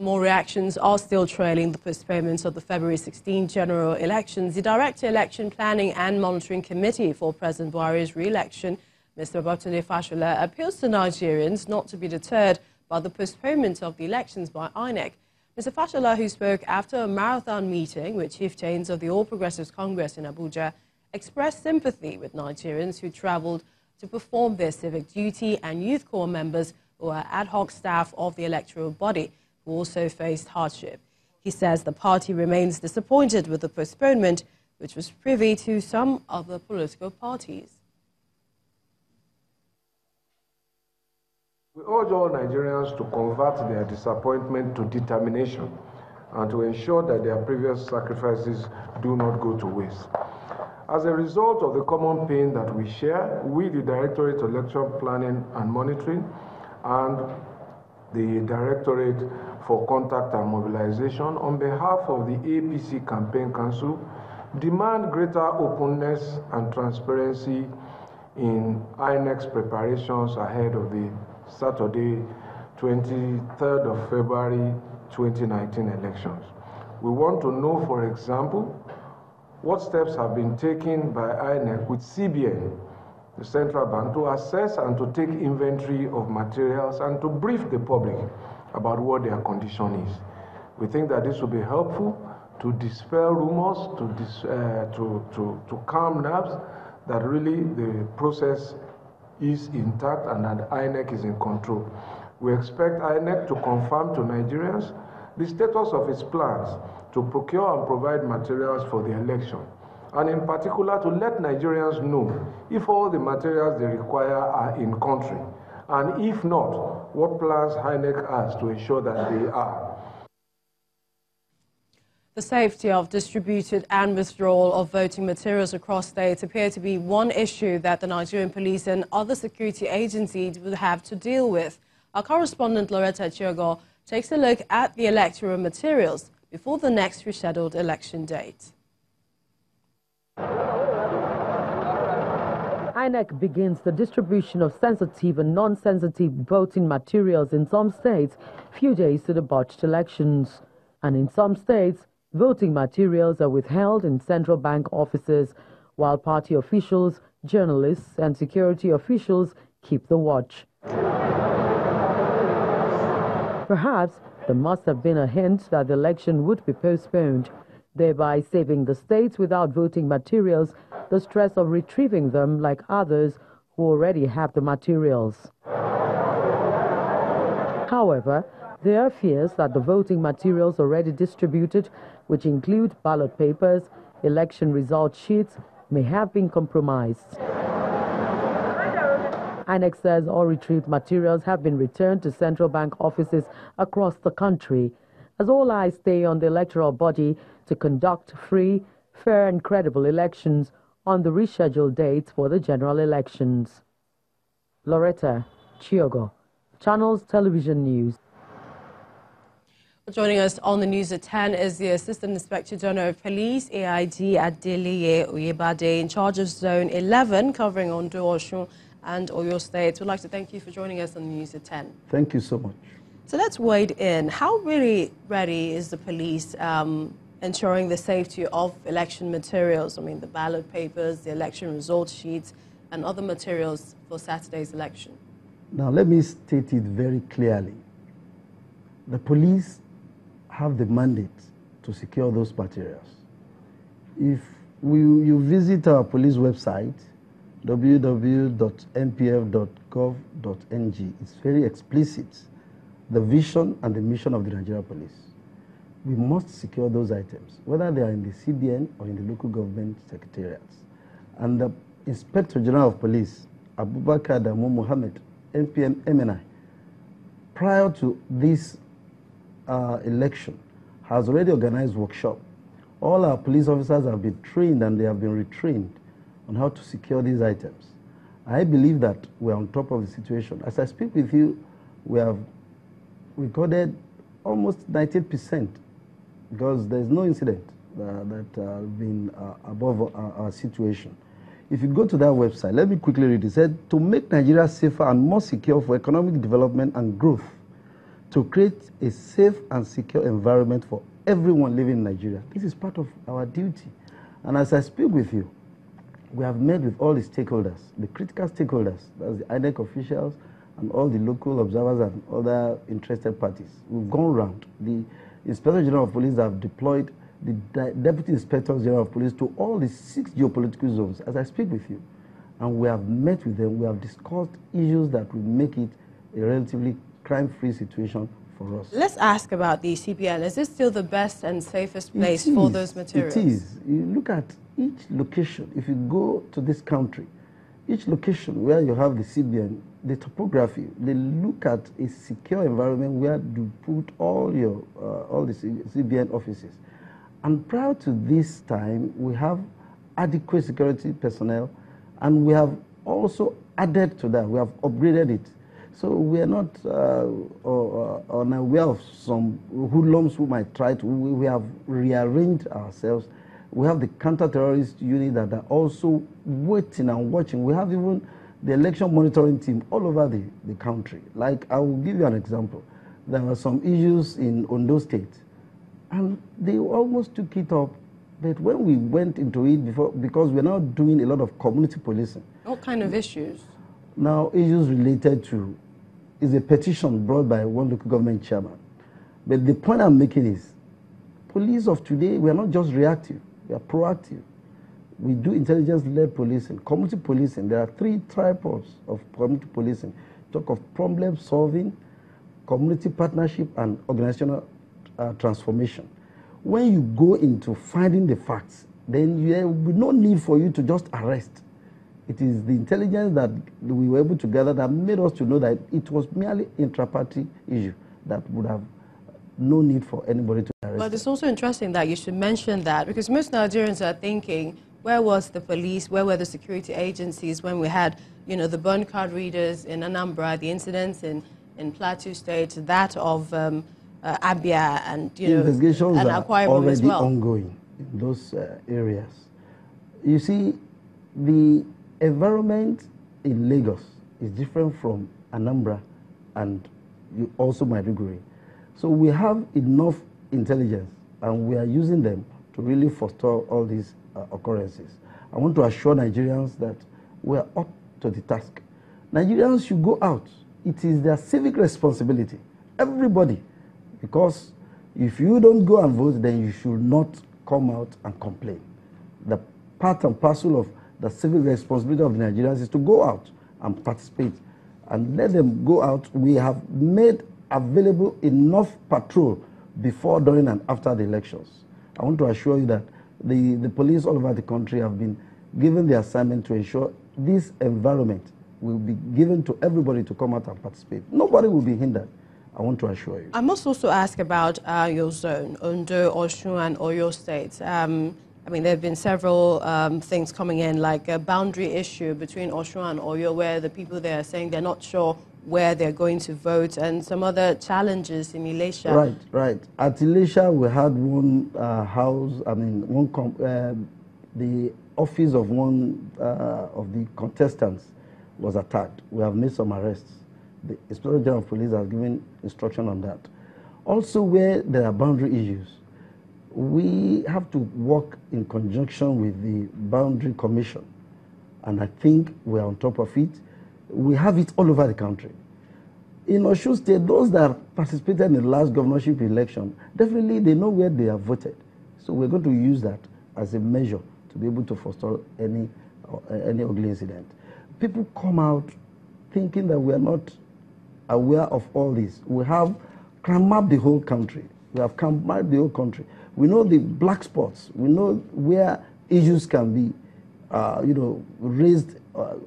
More reactions are still trailing the postponement of the February 16 general elections. The Director Election Planning and Monitoring Committee for President Buhari's re-election, Mr. Pt.2 Fashola, appeals to Nigerians not to be deterred by the postponement of the elections by INEC. Mr. Fashola, who spoke after a marathon meeting with chieftains of the All Progressives Congress in Abuja, expressed sympathy with Nigerians who travelled to perform their civic duty and youth corps members who are ad hoc staff of the electoral body, who also faced hardship. He says the party remains disappointed with the postponement, which was privy to some other political parties. We urge all Nigerians to convert their disappointment to determination and to ensure that their previous sacrifices do not go to waste. As a result of the common pain that we share, we, the Directorate of Election Planning and Monitoring, and the Directorate for Contact and Mobilization, on behalf of the APC Campaign Council, demand greater openness and transparency in INEC's preparations ahead of the Saturday, 23rd of February 2019 elections. We want to know, for example, what steps have been taken by INEC with CBN, the central bank, to assess and to take inventory of materials and to brief the public about what their condition is. We think that this will be helpful to dispel rumors, to calm nerves, that really the process is intact and that INEC is in control. We expect INEC to confirm to Nigerians the status of its plans to procure and provide materials for the election, and in particular to let Nigerians know if all the materials they require are in country, and if not, what plans INEC has to ensure that they are. The safety of distributed and withdrawal of voting materials across states appear to be one issue that the Nigerian police and other security agencies will have to deal with. Our correspondent Loretta Chiogo takes a look at the electoral materials before the next rescheduled election date. INEC begins the distribution of sensitive and non-sensitive voting materials in some states few days to the botched elections. And in some states, voting materials are withheld in central bank offices, while party officials, journalists and security officials keep the watch. Perhaps there must have been a hint that the election would be postponed, thereby saving the states without voting materials the stress of retrieving them like others who already have the materials. However, there are fears that the voting materials already distributed, which include ballot papers, election result sheets, may have been compromised. INEC says all retrieved materials have been returned to central bank offices across the country, as all eyes stay on the electoral body to conduct free, fair and credible elections on the rescheduled dates for the general elections. Loretta Chiogo, Channels Television News. Joining us on the news at 10 is the Assistant Inspector General of Police, AIG Adeliye Oyebade, in charge of Zone 11, covering Ondo, Osun and Oyo State. We'd like to thank you for joining us on the news at 10. Thank you so much. So let's wade in. How really ready is the police ensuring the safety of election materials? I mean, the ballot papers, the election result sheets, and other materials for Saturday's election. Now, let me state it very clearly. The police have the mandate to secure those materials. If you visit our police website, www.npf.gov.ng, it's very explicit, the vision and the mission of the Nigerian police. We must secure those items, whether they are in the CBN or in the local government secretariats. And the Inspector General of Police, Abubakar Adamu Mohammed, NPM MNI, prior to this election, has already organized workshop. All our police officers have been trained and they have been retrained on how to secure these items. I believe that we're on top of the situation. As I speak with you, we have recorded almost 98%, because there's no incident that has been above our situation. If you go to that website, let me quickly read it. It said, to make Nigeria safer and more secure for economic development and growth, to create a safe and secure environment for everyone living in Nigeria. This is part of our duty. And as I speak with you, we have met with all the stakeholders, the critical stakeholders, that's the INEC officials and all the local observers and other interested parties. We've gone round. The Inspector General of Police have deployed the Deputy Inspectors General of Police to all the 6 geopolitical zones as I speak with you. And we have met with them, we have discussed issues that will make it a relatively crime-free situation for us. Let's ask about the CBN. Is this still the best and safest place for those materials? It is. You look at each location. If you go to this country, each location where you have the CBN, the topography, they look at a secure environment where you put all the CBN offices. And prior to this time, we have adequate security personnel, and we have also added to that. We have upgraded it. So we are not unaware of some hoodlums who might try to. We have rearranged ourselves. We have the counter-terrorist unit that are also waiting and watching. We have even the election monitoring team all over the country. Like, I will give you an example. There were some issues in Ondo State, and they almost took it up. But when we went into it before, because we're now doing a lot of community policing. What kind of issues? Now, issues related to, is a petition brought by one local government chairman. But the point I'm making is, police of today, we are not just reactive, we are proactive. We do intelligence-led policing, community policing. There are 3 tripods of community policing. Talk of problem solving, community partnership, and organizational transformation. When you go into finding the facts, then there will be no need for you to just arrest. It is the intelligence that we were able to gather that made us to know that it was merely intra-party issue that would have no need for anybody to arrest. But it's also interesting that you should mention that, because most Nigerians are thinking, where was the police, where were the security agencies when we had, the burn card readers in Anambra, the incidents in Pt.2 State, that of Abia, and, investigations and are Akwa Ibom already as well. ongoing in those areas. You see, the environment in Lagos is different from Anambra and also Maiduguri. So we have enough intelligence, and we are using them to really forestall all these occurrences. I want to assure Nigerians that we are up to the task. Nigerians should go out. It is their civic responsibility, everybody, because if you don't go and vote, then you should not come out and complain. The part and parcel of the civic responsibility of the Nigerians is to go out and participate and let them go out. We have made available enough patrol before, during, and after the elections. I want to assure you that the police all over the country have been given the assignment to ensure this environment will be given to everybody to come out and participate. Nobody will be hindered. I want to assure you. I must also ask about your zone, Ondo, Osun, and Oyo states. I mean, there have been several things coming in, like a boundary issue between Osun and Oyo, where the people there are saying they're not sure where they're going to vote, and some other challenges in Ilesha. Right. At Ilesha, we had one the office of one of the contestants was attacked. We have made some arrests. The Inspector General of Police has given instruction on that. Also, where there are boundary issues, we have to work in conjunction with the Boundary Commission, and I think we're on top of it. We have it all over the country. In Osun State, those that participated in the last governorship election, definitely they know where they have voted. So we're going to use that as a measure to be able to forestall any ugly incident. People come out thinking that we're not aware of all this. We have crime-mapped the whole country. We have crime-mapped the whole country. We know the black spots. We know where issues can be, raised,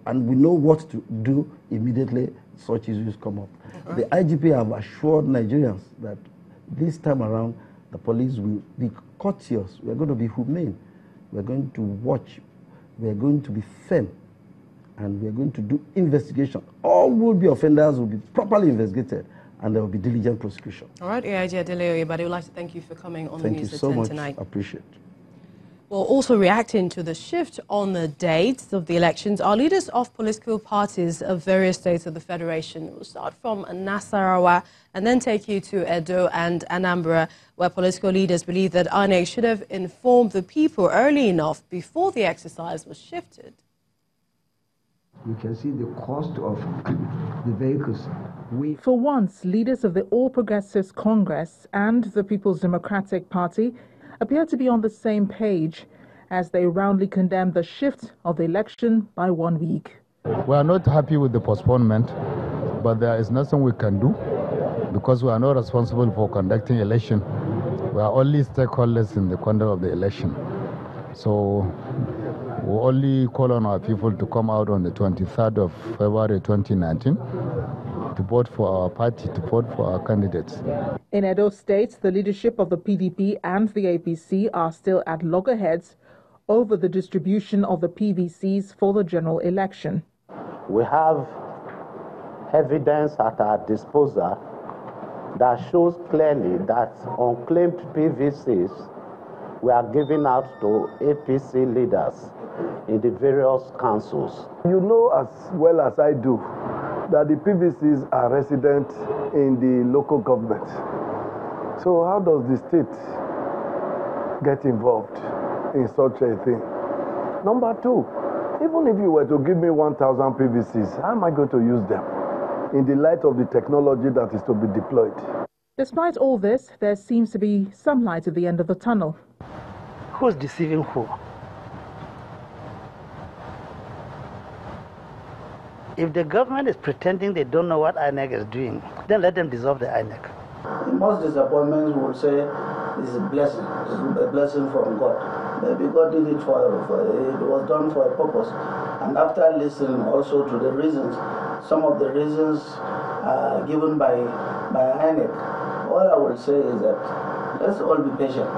and we know what to do immediately such issues come up. The IGP have assured Nigerians that this time around, the police will be courteous. We're going to be humane. We're going to watch. We're going to be firm. And we're going to do investigation. All would-be offenders will be properly investigated, and there will be diligent prosecution. All right, AIG Adele, but I would like to thank you for coming on the News at 10 tonight. Thank you so much. I appreciate it. Well, also reacting to the shift on the dates of the elections are leaders of political parties of various states of the Federation. We'll start from Nasarawa and then take you to Edo and Anambra, where political leaders believe that INEC should have informed the people early enough before the exercise was shifted. You can see the cost of the vehicles. For once, leaders of the All Progressives Congress and the People's Democratic Party appear to be on the same page as they roundly condemn the shift of the election by 1 week. We are not happy with the postponement, but there is nothing we can do because we are not responsible for conducting election. We are only stakeholders in the conduct of the election. So we only call on our people to come out on the 23rd of February 2019 to vote for our party, to vote for our candidates. In Edo State, the leadership of the PDP and the APC are still at loggerheads over the distribution of the PVCs for the general election. We have evidence at our disposal that shows clearly that unclaimed PVCs were given out to APC leaders in the various councils. You know as well as I do that the PVCs are resident in the local government. So how does the state get involved in such a thing? Number two, even if you were to give me 1,000 PVCs, how am I going to use them in the light of the technology that is to be deployed? Despite all this, there seems to be some light at the end of the tunnel. Who's deceiving who? If the government is pretending they don't know what INEC is doing, then let them dissolve the INEC. The most disappointments would say is a blessing. It's a blessing from God. Maybe God did it it was done for a purpose. And after listening also to the reasons, some of the reasons given by INEC, all I will say is that let's all be patient.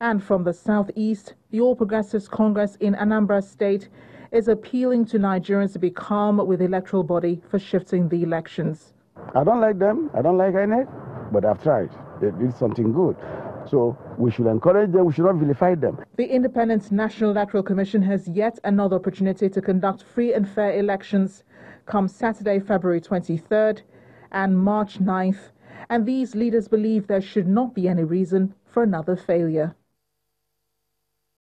And from the southeast, the All Progressives Congress in Anambra State is appealing to Nigerians to be calm with the electoral body for shifting the elections. I don't like them, I don't like INEC, but I've tried. They did something good. So we should encourage them, we should not vilify them. The Independent National Electoral Commission has yet another opportunity to conduct free and fair elections come Saturday, February 23rd and March 9th. And these leaders believe there should not be any reason for another failure.